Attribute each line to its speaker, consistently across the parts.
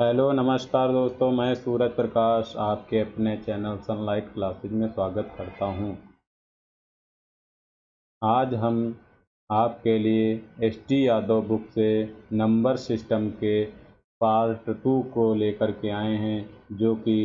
Speaker 1: Hello नमस्कार दोस्तों, मैं सूरज प्रकाश आपके अपने चैनल सनलाइट क्लासेज में स्वागत करता हूं। आज हम आपके लिए एस.टी. यादव बुक से नंबर सिस्टम के पार्ट 2 को लेकर के आए हैं, जो कि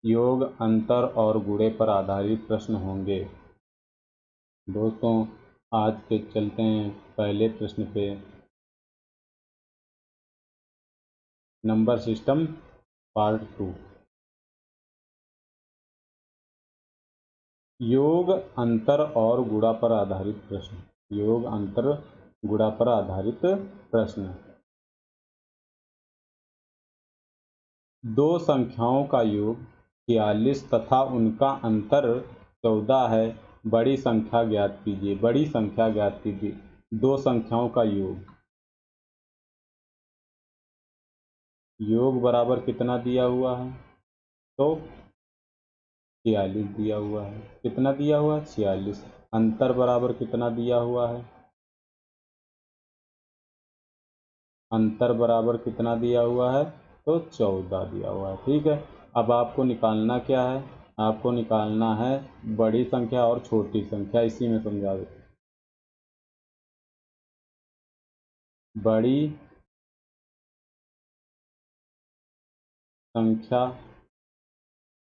Speaker 1: योग, अंतर और गुणे पर आधारित प्रश्न होंगे। दोस्तों, आज के चलते हैं पहले प्रश्न पे। Number system part 2। योग, अंतर और गुणा पर आधारित प्रश्न। योग, अंतर, गुणा पर आधारित प्रश्न। दो संख्याओं का योग 46 तथा उनका अंतर 14 है। बड़ी संख्या ज्ञात कीजिए। बड़ी संख्या ज्ञात कीजिए। दो संख्याओं का योग। योग बराबर कितना दिया हुआ है? तो 46 दिया हुआ है। कितना दिया हुआ है? 46। अंतर बराबर कितना दिया हुआ है? अंतर बराबर कितना दिया हुआ है? तो 14 दिया हुआ है। ठीक है। अब आपको निकालना क्या है? आपको निकालना है बड़ी संख्या और छोटी संख्या। इसी में समझा दो। बड़ी संख्या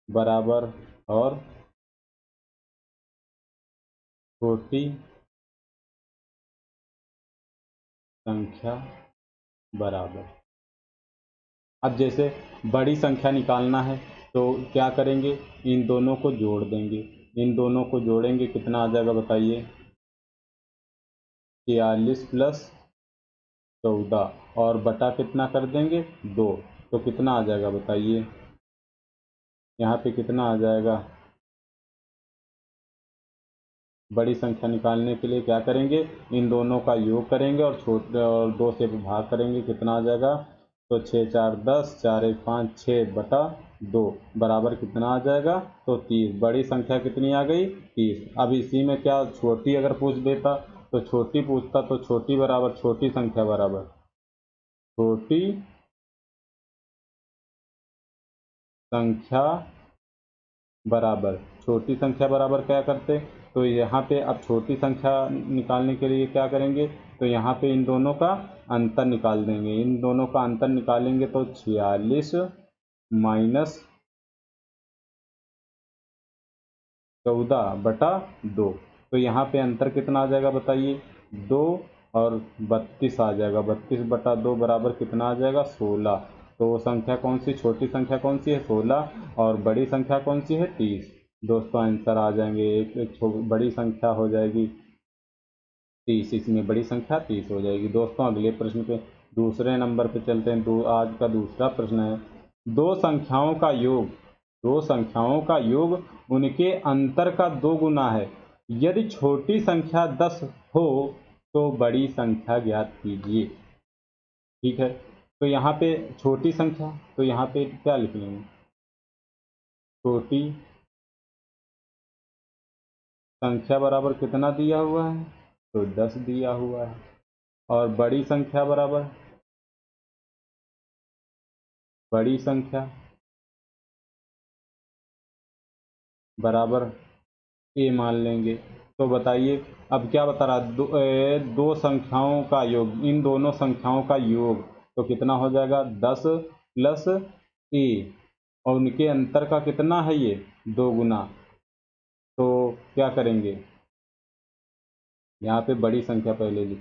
Speaker 1: बराबर और छोटी संख्या बराबर। अब जैसे बड़ी संख्या निकालना है तो क्या करेंगे? इन दोनों को जोड़ देंगे। इन दोनों को जोड़ेंगे, कितना आ जाएगा बताइए? 46 प्लस 14 और बटा कितना कर देंगे? 2। तो कितना आ जाएगा बताइए? यहाँ पे कितना आ जाएगा? बड़ी संख्या निकालने के लिए क्या करेंगे? इन दोनों का योग करेंगे और छोटे और 2 से भाग करेंगे। कितना आ जाएगा? तो 6 4 10, 4 1 5, 6 बटा 2 बराबर कितना आ जाएगा? तो 30। बड़ी संख्या कितनी आ गई? 30। अब इसी में क्या छोटी अगर पूछ देता तो छोटी पूछता, तो छोटी बराबर छोटी संख्या बराबर छोटी संख्या बराबर छोटी संख्या बराबर क्या करते? तो यहाँ पे अब छोटी संख्या निकालने के लिए क्या करेंगे? तो यहाँ पे इन दोनों का अंतर निकाल देंगे। इन दोनों का अंतर निकालेंगे तो 46 माइनस 14 बटा 2। तो यहाँ पे अंतर कितना आ जाएगा बताइए? 2 और 32 आ जाएगा। 32 बटा 2 बराबर कितना आ जाएगा? 16। तो वो संख्या कौन सी, छोटी संख्या कौन सी है? 16। और बड़ी संख्या कौन सी है? 30। दोस्तों आंसर आ जाएंगे। एक बड़ी संख्या हो जाएगी 30। इसमें बड़ी संख्या 30 हो जाएगी। दोस्तों अगले प्रश्न पे, दूसरे नंबर पे चलते हैं। आज का दूसरा प्रश्न है, दो संख्याओं का योग दो संख्याओं का योग उनके अंतर का 2 गुना है। यदि छोटी संख्या 10 हो तो बड़ी संख्या ज्ञात कीजिए। ठीक है। तो यहाँ पे छोटी संख्या, तो यहाँ पे क्या लिख लेंगे? छोटी संख्या बराबर कितना दिया हुआ है? तो 10 दिया हुआ है। और बड़ी संख्या बराबर ए मान लेंगे। तो बताइए अब क्या बता रहा? दो संख्याओं का योग, इन दोनों संख्याओं का योग तो कितना हो जाएगा? 10 प्लस ए, और उनके अंतर का कितना है? ये 2 गुना। तो क्या करेंगे? यहाँ पे बड़ी संख्या पहले लिख,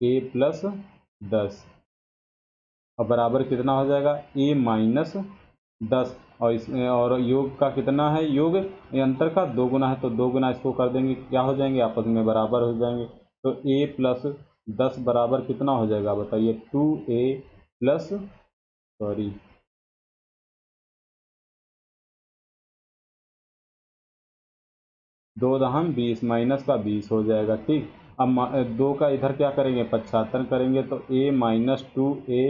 Speaker 1: ए प्लस 10 और बराबर कितना हो जाएगा? ए माइनस 10। और इसमें और योग का कितना है? योग ये अंतर का 2 गुना है, तो 2 गुना इसको कर देंगे, क्या हो जाएंगे? आपस में बराबर हो जाएंगे। तो ए प्लस 10 बराबर कितना हो जाएगा बताइए? 2a प्लस, सॉरी, 2 दहम 20 माइनस का 20 हो जाएगा। ठीक। अब 2 का इधर क्या करेंगे? 75 करेंगे। तो a माइनस 2a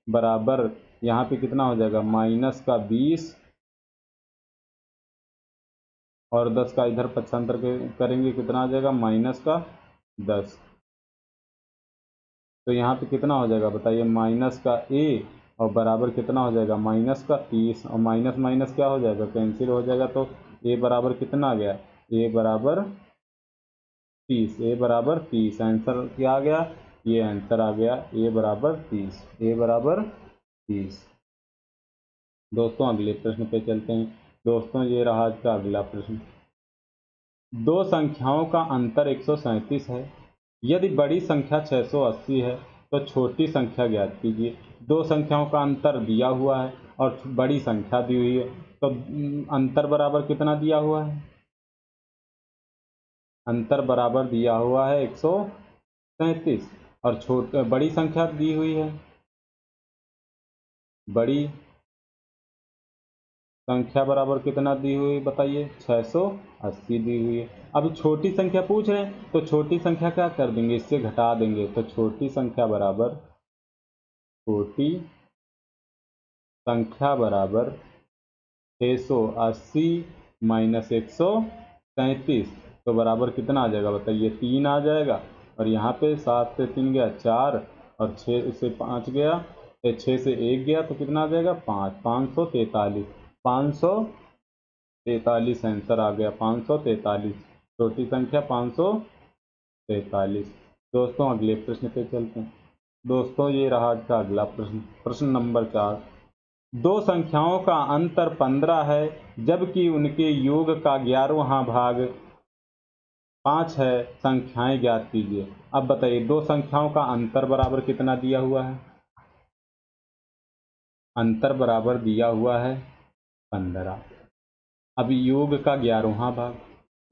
Speaker 1: बराबर यहाँ पे कितना हो जाएगा? माइनस का 20 और 10 का इधर 75 करेंगे, कितना आ जाएगा? माइनस का 10। तो यहाँ पे कितना हो जाएगा बताइए, माइनस का ए और बराबर कितना हो जाएगा, माइनस का 30, और माइनस माइनस क्या हो जाएगा, कैंसिल हो जाएगा। तो ए बराबर कितना आ गया, ए बराबर 30, ए बराबर 30। आंसर क्या आ गया, ये आंसर आ गया ए बराबर 30, ए बराबर 30। दोस्तों अगले प्रश्न पे चलते हैं। दोस्तों ये रहा आज का अगला प्रश्न। दो संख्याओं का अंतर 137 है। यदि बड़ी संख्या 680 है तो छोटी संख्या ज्ञात कीजिए। दो संख्याओं का अंतर दिया हुआ है और बड़ी संख्या दी हुई है, तो अंतर बराबर कितना दिया हुआ है, अंतर बराबर दिया हुआ है 137 और बड़ी संख्या दी हुई है, बड़ी संख्या बराबर कितना दी हुई बताइए, 680 दी हुई है। अब छोटी संख्या पूछ रहे हैं तो छोटी संख्या क्या कर देंगे, इससे घटा देंगे। तो छोटी संख्या बराबर, छोटी संख्या बराबर 680 माइनस 137, तो बराबर कितना आ जाएगा बताइए, 3 आ जाएगा। और यहाँ पे 7 से 3 गया 4, और 6 से 5 गया, 6 से 1 गया तो कितना आ जाएगा 5, 543, 543 आंसर आ गया, 543। छोटी संख्या 543। दोस्तों अगले प्रश्न पे चलते हैं। दोस्तों ये रहा आज का अगला प्रश्न, प्रश्न नंबर 4। दो संख्याओं का अंतर 15 है जबकि उनके योग का 11वां भाग 5 है, संख्याएं ज्ञात कीजिए। अब बताइए दो संख्याओं का अंतर बराबर कितना दिया हुआ है, अंतर बराबर दिया हुआ है 15। अब योग का 11वां भाग,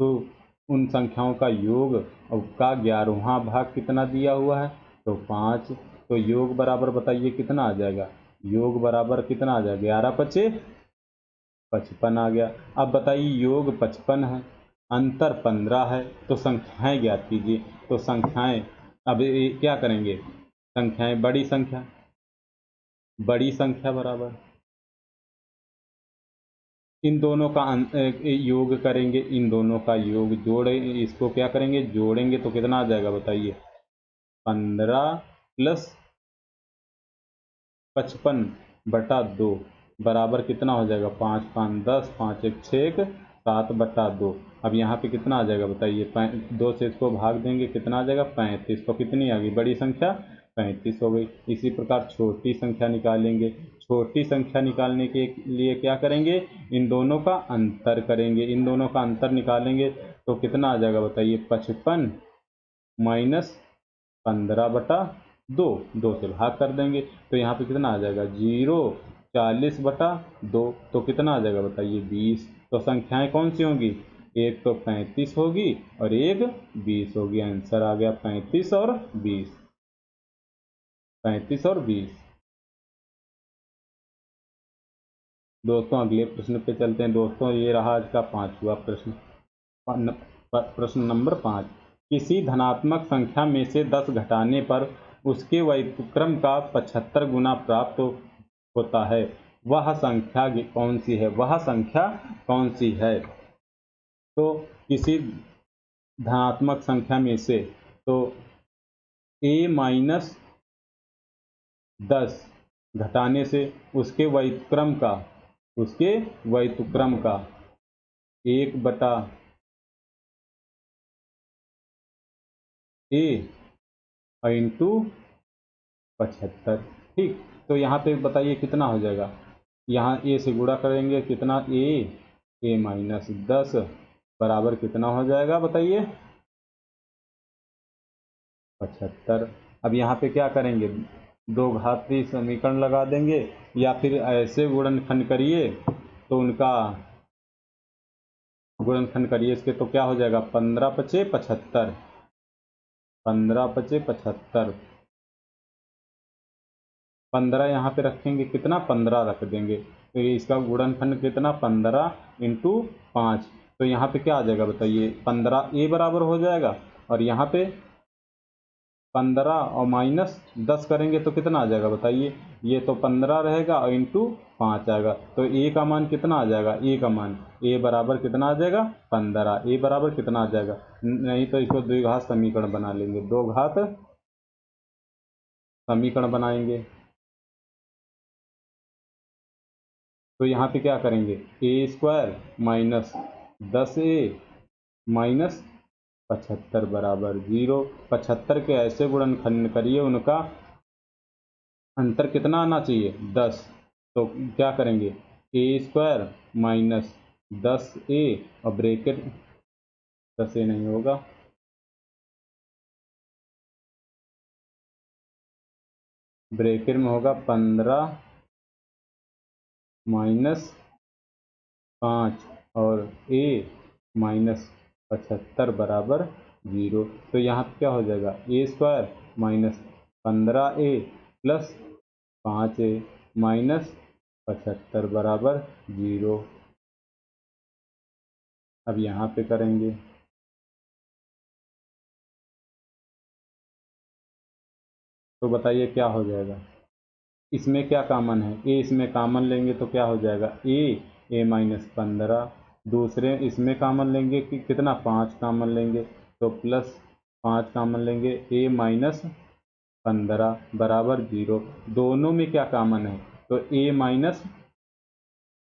Speaker 1: तो उन संख्याओं का योग और का 11वां भाग कितना दिया हुआ है, तो 5। तो योग बराबर बताइए कितना आ जाएगा, योग बराबर कितना आ जाएगा, 11 पचे 55 आ गया। अब बताइए योग 55 है, अंतर 15 है, तो संख्याएं ज्ञात कीजिए। तो संख्याएं, अब ये क्या करेंगे, संख्याएं बड़ी संख्या बराबर इन दोनों का योग करेंगे, इन दोनों का योग जोड़े, इसको क्या करेंगे जोड़ेंगे, तो कितना आ जाएगा बताइए, 15 प्लस 55/2 बराबर कितना हो जाएगा, 5 5 10, 5 1 6, 7/2। अब यहाँ पे कितना आ जाएगा बताइए, 2 से इसको भाग देंगे कितना आ जाएगा 35। तो कितनी आ गई बड़ी संख्या, 35 हो गई। इसी प्रकार छोटी संख्या निकालेंगे। छोटी संख्या निकालने के लिए क्या करेंगे, इन दोनों का अंतर करेंगे, इन दोनों का अंतर निकालेंगे तो कितना आ जाएगा बताइए, 55 माइनस 15/2, 2 से भाग कर देंगे तो यहाँ पे कितना आ जाएगा 0, 40/2, तो कितना आ जाएगा बताइए 20। तो संख्याएं कौन सी होंगी, एक तो 35 होगी और एक 20 होगी। आंसर आ गया 35 और 20, 35 और 20। दोस्तों अगले प्रश्न पे चलते हैं। दोस्तों ये रहा आज का 5वां प्रश्न, प्रश्न नंबर 5। किसी धनात्मक संख्या में से 10 घटाने पर उसके व्युत्क्रम का 75 गुना प्राप्त होता है, वह संख्या कौन सी है, वह संख्या कौन सी है। तो किसी धनात्मक संख्या में से, तो a-10 घटाने से उसके व्युत्क्रम का 1/a इंटू 75। ठीक, तो यहाँ पे बताइए कितना हो जाएगा, यहाँ a से गुणा करेंगे कितना, a-10 बराबर कितना हो जाएगा बताइए 75। अब यहाँ पे क्या करेंगे, दो घातीय समीकरण लगा देंगे या फिर ऐसे गुणनखंड करिए, तो उनका गुणनखंड करिए इसके, तो क्या हो जाएगा 15 पचे 75, 15 पचे 75, 15 यहाँ पे रखेंगे कितना 15 रख देंगे, तो ये इसका गुणनखंड कितना 15 इंटू 5। तो यहाँ पे क्या आ जाएगा बताइए, 15 a बराबर हो जाएगा, और यहाँ पे 15 और -10 करेंगे तो कितना आ जाएगा बताइए, ये तो 15 रहेगा और इंटू 5 आएगा। तो ए का मान कितना आ जाएगा, ए का मान ए बराबर कितना आ जाएगा 15, ए बराबर कितना आ जाएगा, नहीं तो इसको द्विघात समीकरण बना लेंगे, 2 घात समीकरण बनाएंगे। तो यहाँ पे क्या करेंगे, ए स्क्वायर माइनस 10a माइनस 75 बराबर 0। 75 के ऐसे गुणनखंड करिए उनका अंतर कितना आना चाहिए, 10। तो क्या करेंगे, ए स्क्वायर माइनस 10a और ब्रैकेट 10a नहीं होगा, ब्रैकेट में होगा 15 माइनस 5 और a माइनस 75 बराबर 0। तो यहाँ पे क्या हो जाएगा, a square minus 15a plus 5a minus 75 बराबर 0। अब यहाँ पे करेंगे, तो बताइए क्या हो जाएगा। इसमें क्या कॉमन है, ए इसमें कॉमन लेंगे तो क्या हो जाएगा, ए माइनस 15। दूसरे इसमें कॉमन लेंगे कि कितना, 5 कॉमन लेंगे तो प्लस 5 कॉमन लेंगे, ए माइनस 15 बराबर 0। दोनों में क्या कॉमन है, तो ए माइनस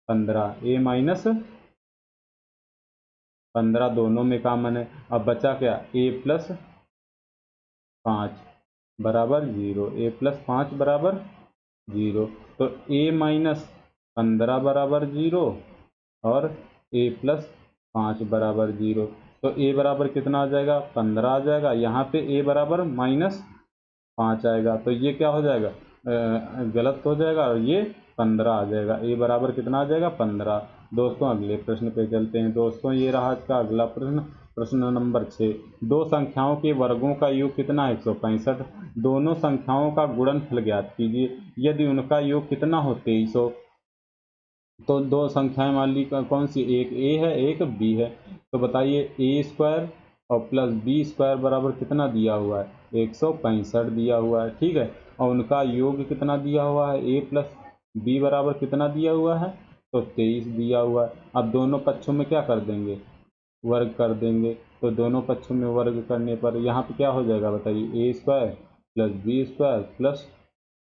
Speaker 1: 15, ए माइनस 15 दोनों में कॉमन है। अब बचा क्या, ए प्लस 5 बराबर 0, ए प्लस 5 बराबर 0। तो ए माइनस 15 बराबर 0 और ए प्लस 5 बराबर 0। तो ए बराबर कितना आ जाएगा, 15 आ जाएगा। यहाँ पे ए बराबर माइनस 5 आएगा, तो ये क्या हो जाएगा, गलत हो जाएगा और ये 15 आ जाएगा। ए बराबर कितना आ जाएगा, 15। दोस्तों अगले प्रश्न पे चलते हैं। दोस्तों ये रहा आज का अगला प्रश्न, प्रश्न नंबर 6। दो संख्याओं के वर्गों का योग कितना है, 165। दोनों संख्याओं का गुणनफल ज्ञात कीजिए यदि उनका योग कितना हो, 2300। तो दो संख्याएं मान ली कौन सी, एक ए है एक बी है। तो बताइए ए स्क्वायर और प्लस बी स्क्वायर बराबर कितना दिया हुआ है, 165 दिया हुआ है, ठीक है। और उनका योग कितना दिया हुआ है, ए प्लस बी बराबर कितना दिया हुआ है, तो 23 दिया हुआ है। अब दोनों पक्षों में क्या कर देंगे, वर्ग कर देंगे। तो दोनों पक्षों में वर्ग करने पर यहाँ पे क्या हो जाएगा, बताइए a square plus b square plus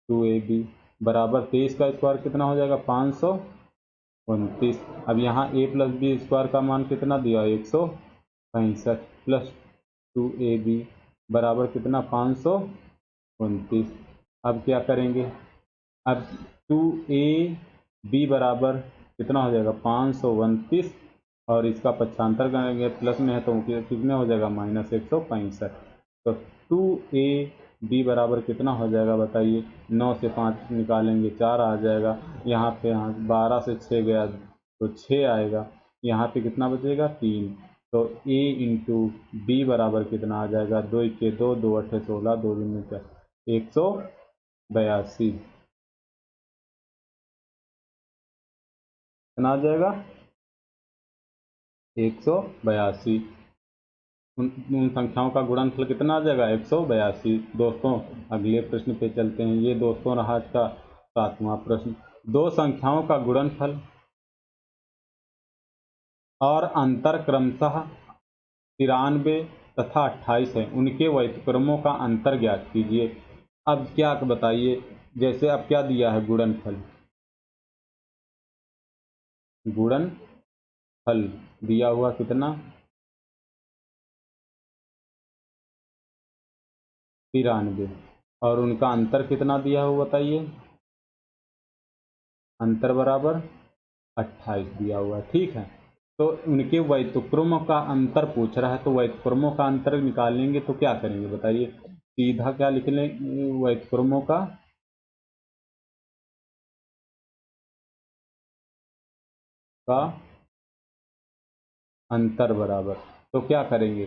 Speaker 1: 2ab बराबर 23 का स्क्वायर कितना हो जाएगा, 529। अब यहाँ ए प्लस बी स्क्वायर का मान कितना दिया, 165 प्लस 2ab बराबर कितना, 529। अब क्या करेंगे, अब 2ab बराबर कितना हो जाएगा, 529 और इसका पक्षांतर करेंगे, प्लस में है तो कितने हो जाएगा, माइनस 165। तो 2ab बराबर कितना हो जाएगा, बताइए। 9 से 5 निकालेंगे 4 आ जाएगा। यहाँ पे 12 से 6 गया तो 6 आएगा। यहाँ पे कितना बचेगा, 3। तो a इंटू बी बराबर कितना आ जाएगा, 2 के 2, 2 8 16, 2 दूनी 4, 182 कितना आ जाएगा, 182। उन संख्याओं का गुणनफल कितना आ जाएगा, 182। दोस्तों अगले प्रश्न पे चलते हैं। ये दोस्तों रहा आज का 7वां प्रश्न। दो संख्याओं का गुणनफल और अंतर क्रमशः 93 तथा 28 है, उनके व्युत्क्रमों का अंतर ज्ञात कीजिए। अब क्या बताइए, जैसे अब क्या दिया है, गुणनफल, गुणनफल दिया हुआ कितना, 93 और उनका अंतर कितना दिया हुआ बताइए, अंतर बराबर 28 दिया हुआ है, ठीक है। तो उनके व्युत्क्रमों का अंतर पूछ रहा है, तो व्युत्क्रमों का अंतर निकालेंगे तो क्या करेंगे बताइए, सीधा क्या लिख लें, व्युत्क्रमों का अंतर बराबर, तो क्या करेंगे,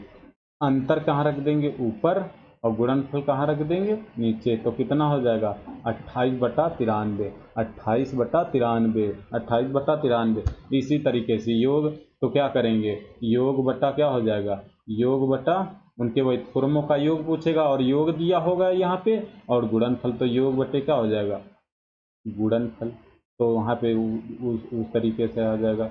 Speaker 1: अंतर कहाँ रख देंगे, ऊपर, और गुणनफल कहाँ रख देंगे, नीचे। तो कितना हो जाएगा, 28/93, 28/93, 28/93। इसी तरीके से योग, तो क्या करेंगे, योग बटा क्या हो जाएगा, योग बटा उनके व्युत्क्रमों का योग पूछेगा और योग दिया होगा यहाँ पे, और गुणनफल तो योग बटे क्या हो जाएगा, गुणनफल। तो वहाँ पे उस तरीके से आ जाएगा।